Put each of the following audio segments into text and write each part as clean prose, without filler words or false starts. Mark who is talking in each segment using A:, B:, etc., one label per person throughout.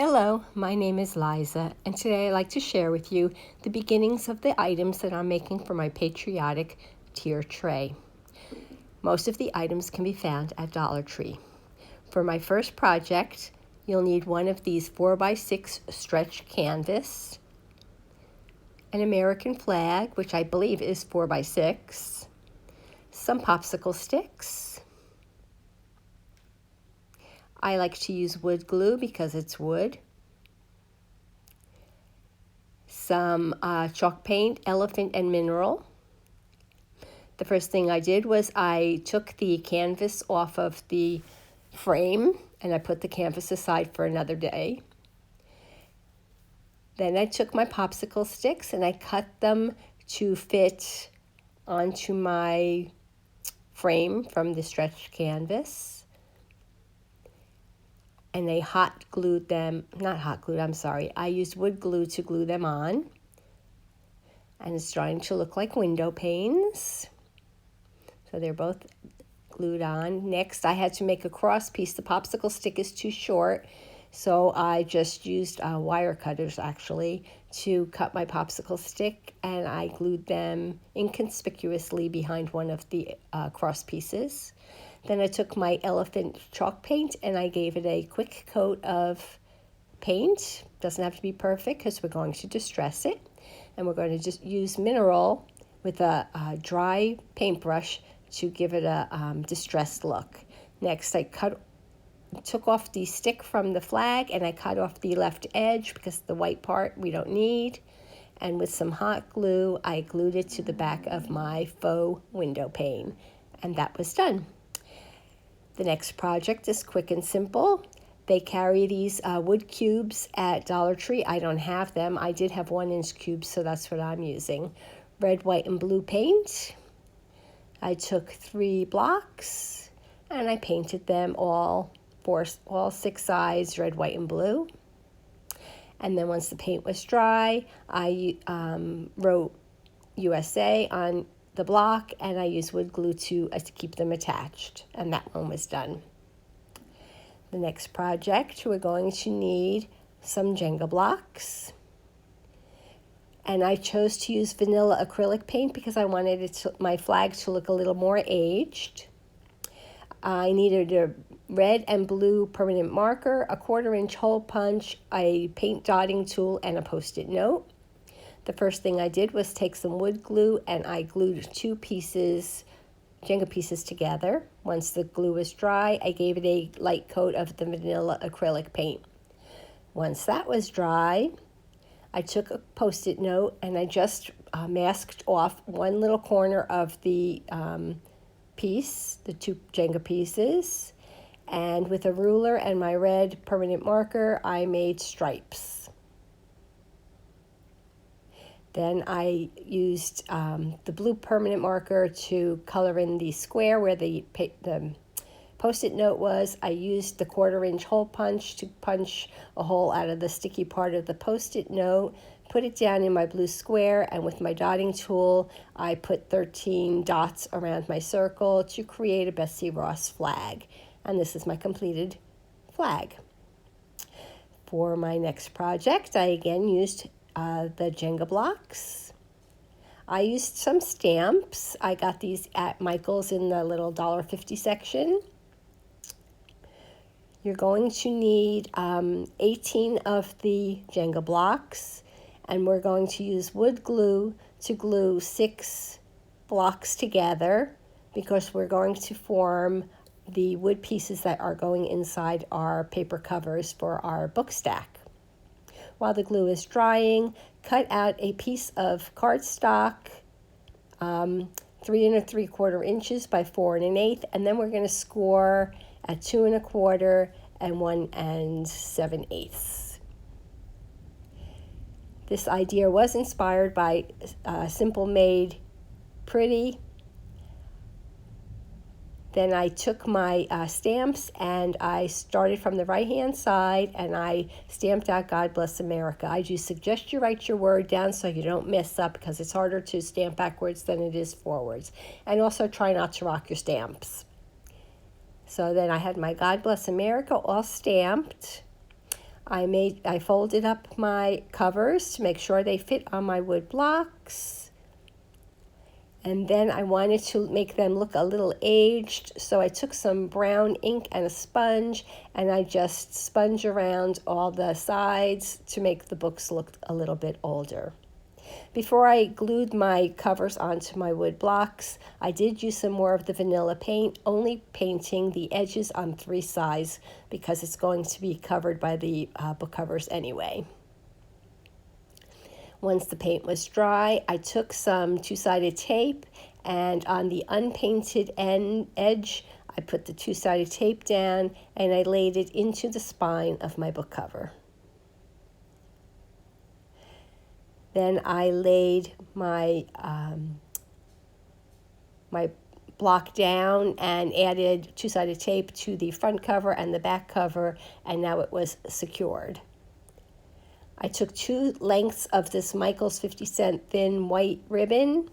A: Hello, my name is Liza, and today I'd like to share with you the beginnings of the items that I'm making for my Patriotic Tiered Tray. Most of the items can be found at Dollar Tree. For my first project, you'll need one of these 4x6 stretch canvas, an American flag, which I believe is 4x6, some popsicle sticks. I like to use wood glue because it's wood. Some chalk paint, elephant and mineral. The first thing I did was I took the canvas off of the frame and I put the canvas aside for another day. Then I took my popsicle sticks and I cut them to fit onto my frame from the stretched canvas. And I I used wood glue to glue them on. And it's starting to look like window panes. So they're both glued on. Next, I had to make a cross piece. The popsicle stick is too short, so I just used wire cutters actually to cut my popsicle stick, and I glued them inconspicuously behind one of the cross pieces. Then I took my elephant chalk paint and I gave it a quick coat of paint. Doesn't have to be perfect because we're going to distress it. And we're going to just use mineral with a dry paintbrush to give it a distressed look. Next, I took off the stick from the flag and I cut off the left edge because the white part we don't need. And with some hot glue, I glued it to the back of my faux window pane. And that was done. The next project is quick and simple. They carry these wood cubes at Dollar Tree. I don't have them. I did have 1-inch cubes, so that's what I'm using. Red, white, and blue paint. I took 3 blocks and I painted them all 6 sides, red, white, and blue. And then once the paint was dry, I wrote USA on the block and I used wood glue to keep them attached. And that one was done. The next project, we're going to need some Jenga blocks. And I chose to use vanilla acrylic paint because I wanted my flag to look a little more aged. I needed a red and blue permanent marker, a 1/4-inch hole punch, a paint dotting tool, and a Post-it note. The first thing I did was take some wood glue and I glued 2 Jenga pieces together. Once the glue was dry, I gave it a light coat of the vanilla acrylic paint. Once that was dry, I took a Post-it note and I just masked off one little corner of the piece, the 2 Jenga pieces. And with a ruler and my red permanent marker, I made stripes. Then I used the blue permanent marker to color in the square where the Post-it note was. I used the 1/4-inch hole punch to punch a hole out of the sticky part of the Post-it note, put it down in my blue square, and with my dotting tool, I put 13 dots around my circle to create a Betsy Ross flag. And this is my completed flag. For my next project, I again used the Jenga blocks. I used some stamps. I got these at Michael's in the little $1.50 section. You're going to need 18 of the Jenga blocks, and we're going to use wood glue to glue 6 blocks together because we're going to form the wood pieces that are going inside our paper covers for our book stack. While the glue is drying, cut out a piece of cardstock, 3 3/4 inches by 4 1/8, and then we're going to score at 2 1/4 and 1 7/8. This idea was inspired by Simple Made Pretty. Then I took my stamps and I started from the right-hand side and I stamped out God Bless America. I do suggest you write your word down so you don't mess up because it's harder to stamp backwards than it is forwards. And also try not to rock your stamps. So then I had my God Bless America all stamped. I folded up my covers to make sure they fit on my wood blocks. And then I wanted to make them look a little aged, so I took some brown ink and a sponge, and I just sponged around all the sides to make the books look a little bit older. Before I glued my covers onto my wood blocks, I did use some more of the vanilla paint, only painting the edges on 3 sides because it's going to be covered by the book covers anyway. Once the paint was dry, I took some 2-sided tape, and on the unpainted edge, I put the 2-sided tape down and I laid it into the spine of my book cover. Then I laid my my block down and added 2-sided tape to the front cover and the back cover, and now it was secured. I took 2 lengths of this Michaels 50-cent thin white ribbon,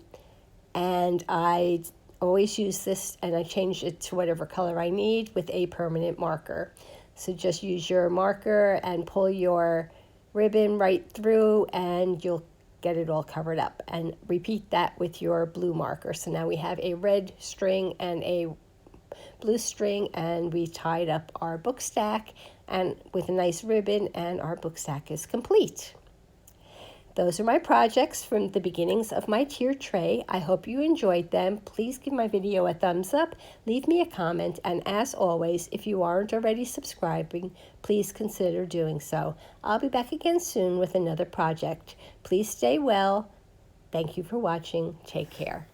A: and I always use this, and I changed it to whatever color I need with a permanent marker. So just use your marker and pull your ribbon right through, and you'll get it all covered up. And repeat that with your blue marker. So now we have a red string and a blue string, and we tied up our book stack and with a nice ribbon, and our book stack is complete. Those are my projects from the beginnings of my tiered tray. I hope you enjoyed them. Please give my video a thumbs up, leave me a comment, and as always, if you aren't already subscribing, please consider doing so. I'll be back again soon with another project. Please stay well. Thank you for watching. Take care.